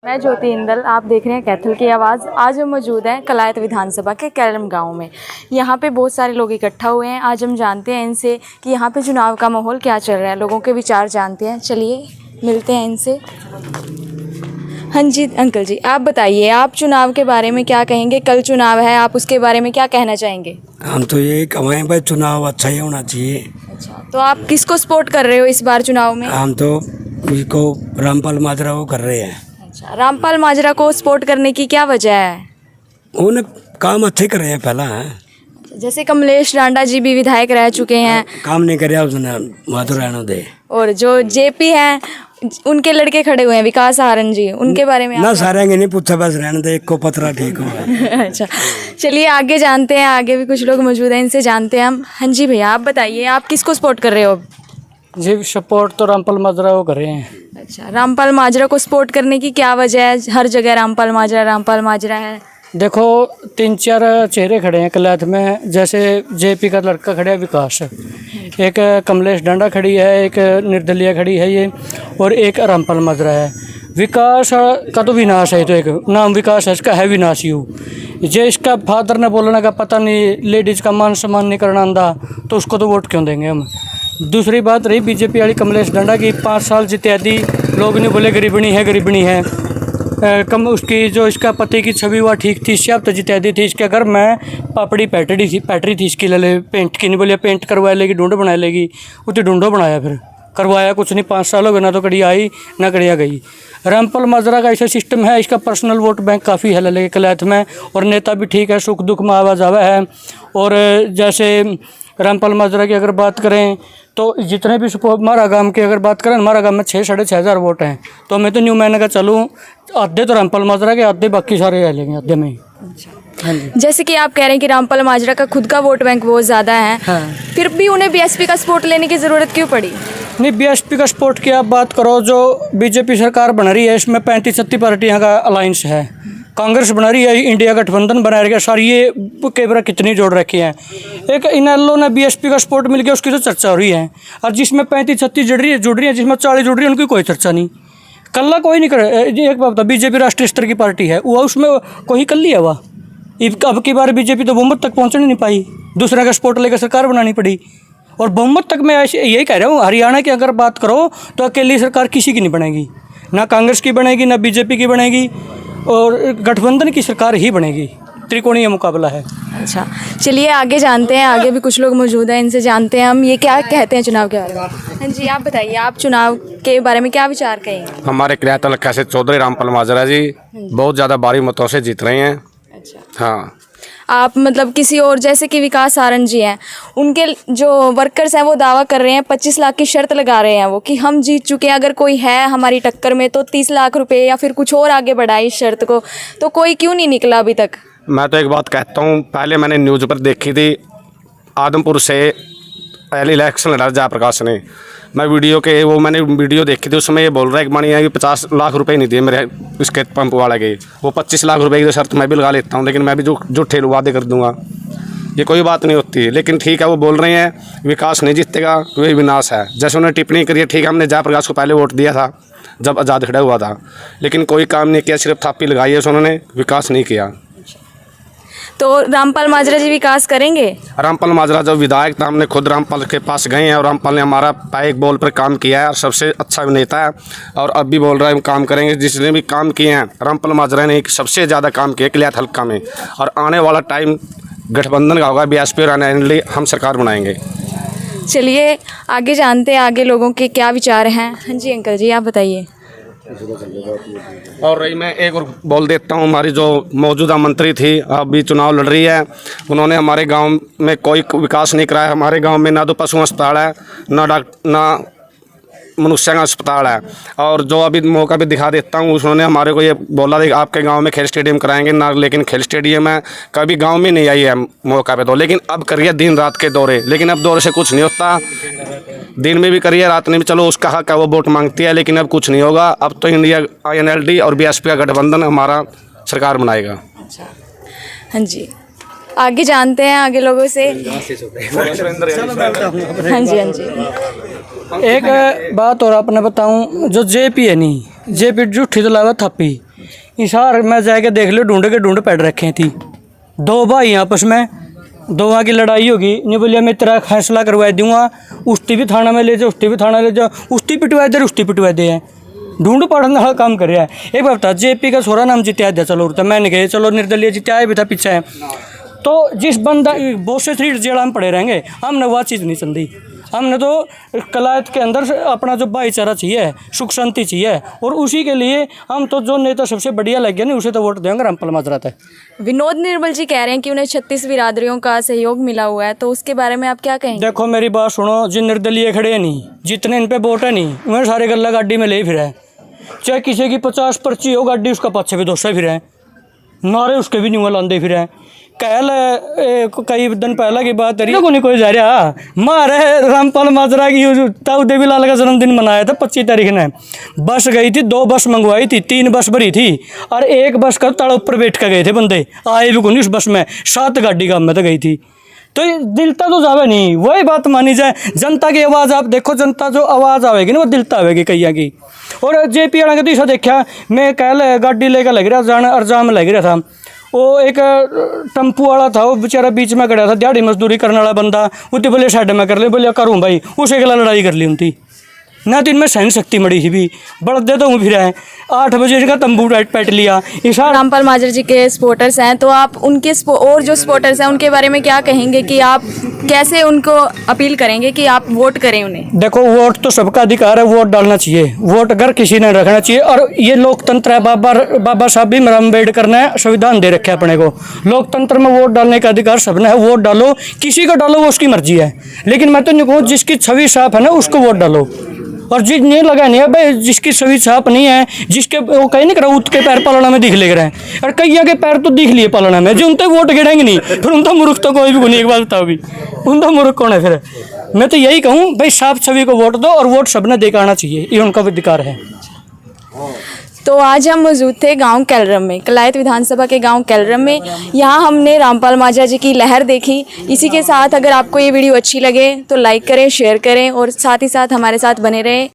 मैं ज्योति इंदल, आप देख रहे हैं कैथल की आवाज़। आज हम मौजूद हैं कलायत विधानसभा के कैरम गांव में। यहाँ पे बहुत सारे लोग इकट्ठा हुए हैं। आज हम जानते हैं इनसे कि यहाँ पे चुनाव का माहौल क्या चल रहा है, लोगों के विचार जानते हैं। चलिए मिलते हैं इनसे। हाँ जी अंकल जी, आप बताइए, आप चुनाव के बारे में क्या कहेंगे? कल चुनाव है, आप उसके बारे में क्या कहना चाहेंगे? हम तो यही कहें भाई, चुनाव अच्छा ही होना चाहिए। अच्छा, तो आप किसको सपोर्ट कर रहे हो इस बार चुनाव में? हम तो इसको रामपाल माजरा को कर रहे हैं। अच्छा, रामपाल माजरा को सपोर्ट करने की क्या वजह है? उन्हें काम अच्छे कर रहे हैं पहला है। जैसे कमलेश डांडा जी भी विधायक रह चुके हैं। काम नहीं करे उसने, माधुर रहने दे। और जो जेपी हैं उनके लड़के खड़े हुए हैं, विकास आरन जी, उनके बारे में ना सारे नहीं पूछा, बस रहने दे, एक को पतरा ठीक हो। अच्छा, चलिए आगे जानते हैं। आगे भी कुछ लोग मौजूद हैं, इनसे जानते हैं हम। हाँ जी भैया, आप बताइए, आप किसको सपोर्ट कर रहे हो? जी सपोर्ट तो रामपाल माजरा को कर रहे हैं। अच्छा, रामपाल माजरा को सपोर्ट करने की क्या वजह है? हर जगह रामपाल माजरा है। देखो 3-4 चेहरे खड़े हैं कलायत में। जैसे जेपी का लड़का खड़ा है विकास, एक कमलेश डांडा खड़ी है, एक निर्दलीय खड़ी है ये, और एक रामपाल माजरा है। विकास का तो विनाश है, तो एक नाम विकास है, इसका है विनाश यू। जे इसका फादर ने बोलने का पता नहीं, लेडीज़ का मान सम्मान नहीं करना आंदा, तो उसको तो वोट क्यों देंगे हम। दूसरी बात रही बीजेपी वाली कमलेश डांडा की, 5 साल जित्यादी लोग नहीं बोले गरीबनी है। कम उसकी जो इसका पति की छवि हुआ ठीक थी, इससे अब तो जित्यादी थी। इसके घर में पापड़ी पैटरी थी इसकी, ले पेंट की नहीं बोलिए, पेंट करवा लेगी, ढूंढ बना लेगी। वो तो ढूंढो बनाया, फिर करवाया कुछ नहीं। 5 साल हो गए, ना तो कड़िया आई ना कड़िया गई। रामपाल माजरा का ऐसा सिस्टम है, इसका पर्सनल वोट बैंक काफ़ी है लले कलायत में, और नेता भी ठीक है, सुख दुख में आवाज़ आवा है। और जैसे रामपाल माजरा की अगर बात करें तो जितने भी हमारा गांव की अगर बात करें, हमारा गांव में 6-6.5 हज़ार वोट हैं। तो मैं तो न्यू मैंने का चलूँ, आधे तो रामपाल माजरा के, आधे बाकी सारे रह लेंगे आधे में। हाँ जी, जैसे कि आप कह रहे हैं कि रामपाल माजरा का खुद का वोट बैंक बहुत ज़्यादा है। हाँ। फिर भी उन्हें बीएसपी का सपोर्ट लेने की ज़रूरत क्यों पड़ी? नहीं, बीएसपी का सपोर्ट की आप बात करो, जो बीजेपी सरकार बन रही है इसमें 35-36 पार्टियाँ का अलायंस है। कांग्रेस बना रही है, इंडिया गठबंधन बना रही है, सारी ये कैमरा कितनी जोड़ रखी है। एक इनेलो ने बीएसपी का सपोर्ट मिल गया, उसकी तो चर्चा हो रही है। और जिसमें 35-36 जुड़ रही है, जिसमें 40 जुड़ रही है, उनकी कोई चर्चा नहीं। कल्ला कोई नहीं करे। एक बात बता, बीजेपी राष्ट्रीय स्तर की पार्टी है, वो उसमें कोई कल्ली है वह। अब की बार बीजेपी तो बहुमत तक पहुँचने नहीं पाई, दूसरे का सपोर्ट लेकर सरकार बनानी पड़ी। और बहुमत तक मैं ऐसे यही कह रहा हूँ, हरियाणा की अगर बात करो तो अकेली सरकार किसी की नहीं बनेगी, ना कांग्रेस की बनेगी, ना बीजेपी की बनेगी, और गठबंधन की सरकार ही बनेगी। त्रिकोणीय मुकाबला है। अच्छा, चलिए आगे जानते हैं। आगे भी कुछ लोग मौजूद हैं, इनसे जानते हैं हम ये क्या कहते हैं चुनाव के बारे में। हाँ जी, आप बताइए, आप चुनाव के बारे में क्या विचार कहेंगे? हमारे कलायत इलाके से चौधरी रामपाल माजरा जी बहुत ज़्यादा भारी मतों से जीत रहे हैं। अच्छा, हाँ, आप मतलब किसी और, जैसे कि विकास आरन जी हैं, उनके जो वर्कर्स हैं वो दावा कर रहे हैं, 25 लाख की शर्त लगा रहे हैं वो, कि हम जीत चुके हैं, अगर कोई है हमारी टक्कर में तो 30 लाख रुपए या फिर कुछ और आगे बढ़ाए इस शर्त को। तो कोई क्यों नहीं निकला अभी तक? मैं तो एक बात कहता हूँ, पहले मैंने न्यूज़ पर देखी थी, आदमपुर से पहले इलेक्शन लड़ा जयप्रकाश ने, मैं मैंने वीडियो देखी थी, उसमें ये बोल रहा है कि मानिए कि 50 लाख रुपए नहीं दिए मेरे इसके पंप वाले के, वो 25 लाख रुपए की शर्त मैं भी लगा लेता हूँ, लेकिन मैं भी झूठे वादे कर दूंगा। ये कोई बात नहीं होती है। लेकिन ठीक है, वो बोल रहे हैं विकास नहीं जीतेगा, वही विनाश है। जैसे उन्होंने टिप्पणी करी है, ठीक है, हमने जयप्रकाश को पहले वोट दिया था जब आज़ाद खड़ा हुआ था, लेकिन कोई काम नहीं किया, सिर्फ थापी लगाई है उन्होंने, विकास नहीं किया। तो रामपाल माजरा जी विकास करेंगे? रामपाल माजरा जब विधायक था, हमने खुद रामपाल के पास गए हैं, और रामपाल ने हमारा पैक बॉल पर काम किया है, और सबसे अच्छा नेता है, और अब भी बोल रहा है हम काम करेंगे। जिसने भी काम किए हैं रामपाल माजरा ने सबसे ज़्यादा काम किया कलायत हल्का में, और आने वाला टाइम गठबंधन का होगा, बीएसपी और एनडीए हम सरकार बनाएंगे। चलिए आगे जानते हैं आगे लोगों के क्या विचार हैं। हाँ जी अंकल जी, आप बताइए। और रही मैं एक और बोल देता हूँ, हमारी जो मौजूदा मंत्री थी, अभी चुनाव लड़ रही है, उन्होंने हमारे गांव में कोई विकास नहीं कराया। हमारे गांव में ना तो पशु अस्पताल है, ना मनुष्य का अस्पताल है। और जो अभी मौका भी दिखा देता हूँ, उन्होंने हमारे को ये बोला था कि आपके गांव में खेल स्टेडियम कराएंगे ना, लेकिन खेल स्टेडियम है कभी गांव में नहीं आई है मौका पे तो, लेकिन अब करिए दिन रात के दौरे, लेकिन अब दौरे से कुछ नहीं होता। दिन में भी करिए, रात में भी, चलो उसका हक है, वो वोट मांगती है, लेकिन अब कुछ नहीं होगा। अब तो इंडिया एनएलडी और बीएसपी का गठबंधन हमारा सरकार बनाएगा। हाँ जी, आगे जानते हैं आगे लोगों से। हाँ जी, हाँ जी। एक बात और आपने बताऊं, जो जेपी है नहीं, जेपी झूठी तो लावा थापी, इशार में जाके देख लो, ढूंढ के ढूंढ पड़ रखे थी। दो भाई आपस में, दोवां की लड़ाई होगी। नहीं बोलिए मैं तेरा फैसला करवा दूंगा, उष्टी भी थाना में ले जाओ, उष्टी भी थाना ले जाओ, उष्टी पिटवा दे, उष्टी पिटवा दे हैं। ढूंढ पढ़ने वाला काम कर रहा है। एक बार बता, जेपी का छोरा नाम जित्या दिया, चलो उड़ता मैंने कहे चलो निर्दलीय जित्या भी था पीछे है। तो जिस बंदा बहुत से थ्री जेल हम पड़े रहेंगे, हमने वह चीज़ नहीं चलती। हमने तो कलायत के अंदर अपना जो भाईचारा चाहिए, सुख शांति चाहिए, और उसी के लिए हम तो जो नेता सबसे बढ़िया लग गया नहीं उसे तो वोट देंगे रामपाल माजरा तक। विनोद निर्मल जी कह रहे हैं कि उन्हें 36 बिरादरियों का सहयोग मिला हुआ है, तो उसके बारे में आप क्या कहेंगे? देखो मेरी बात सुनो, जिन निर्दलीय खड़े हैं नहीं, जितने इन पे वोट है नहीं, उन्हें सारे गल्ला गाड़ी में ले फिर है। चाहे किसी की 50 पर्ची हो गाड़ी, उसका पीछे भी 200 फिर है, नारे उसके भी नहीं लाते फिर है। कल कई दिन पहले की बात है, को नहीं कोई जा रहा मारे रामपाल माजरा की ताऊ देवीलाल का जन्मदिन मनाया था 25 तारीख ने। बस गई थी, 2 बस मंगवाई थी, 3 बस भरी थी, और 1 बस का ताड़ा ऊपर बैठ कर गए थे बंदे, आए भी कोई उस बस में, 7 गाड़ी काम में तो गई थी। तो दिलता तो जावे नहीं, वही बात मानी जाए। जनता की आवाज़ आप देखो, जनता जो आवाज़ आवेगी ना वो दिलता आवेगी कैया की। और जेपी वाला का दिशा देखा, मैं कल गाड़ी लेकर लग रहा जाना अर्जाम लग रहा था, वो एक टम्पू वाला था, वो बेचारा बीच में खड़ा था, दिहाड़ी मजदूरी करने वाला बंदा, वो तो बोले साइड में कर ले, बोले करूँ भाई, उसे गला लड़ाई कर ली उनकी ना, तो इनमें सहन शक्ति मड़ी थी भी बढ़ दे तो हूँ फिर है 8 बजे का तंबू पैट लिया। इशारा रामपाल माजरा जी के सपोर्टर्स हैं, तो आप उनके और जो सपोर्टर्स हैं उनके बारे में क्या कहेंगे कि आप कैसे उनको अपील करेंगे कि आप वोट करें उन्हें? देखो वोट तो सबका अधिकार है, वोट डालना चाहिए, वोट अगर किसी ने रखना चाहिए। और ये लोकतंत्र है, बाबा साहब भीमराव अम्बेडकर ने संविधान दे रखे अपने को, लोकतंत्र में वोट डालने का अधिकार सबने है। वोट डालो, किसी को डालो वो उसकी मर्जी है, लेकिन मैं तो नहीं कहूँ जिसकी छवि साफ है ना उसको वोट डालो, और जिस नहीं लगा नहीं है भाई, जिसकी छवि साफ नहीं है, जिसके वो कहीं नहीं करा उठ के पैर पालना में दिख ले रहे हैं, और कई के पैर तो दिख लिए पालना में, जो उनते वोट गिरेंगे नहीं, फिर उनका मूर्ख तो कोई भी नहीं। एक बात बताओ भी, उनका मूर्ख कौन है फिर? मैं तो यही कहूँ भाई, साफ छवि को वोट दो, और वोट सबने देकर आना चाहिए, ये उनका अधिकार है। तो आज हम मौजूद थे गांव कैलरम में, कलायत विधानसभा के गांव कैलरम में। यहाँ हमने रामपाल माजरा जी की लहर देखी। इसी के साथ अगर आपको ये वीडियो अच्छी लगे तो लाइक करें, शेयर करें, और साथ ही साथ हमारे साथ बने रहें।